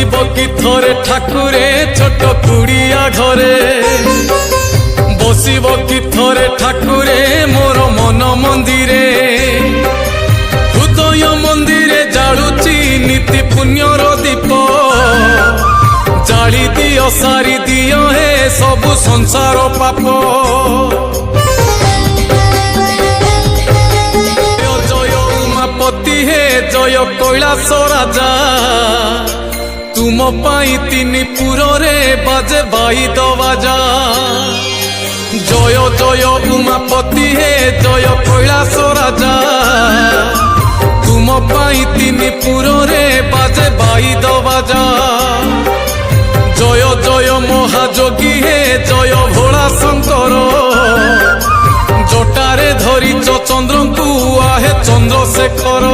আসিব কি থরে ঠাকুরে ছোট কুড়িয়া ঘরে বসিব কি থরে ঠাকুরে মোর মন মন্দিরে হৃদয় মন্দিরে জালুচি নীতি পুণ্যর দীপ জালি দিও সারি দিও হে সবু সংসার পাপ জয় উমাপতি হে জয় কৈলাস রাজা तुम पाई तीनी पुरे बाजे बाईद बाजा जय जय उमापति हे जय कैलास राजा तुम पाई तीनी पुरे बाजे बाईद बाजा जय जय महाजोगी हे जय भोला शंकर जटारे धरी चंद्र को आहे चंद्रशेखर।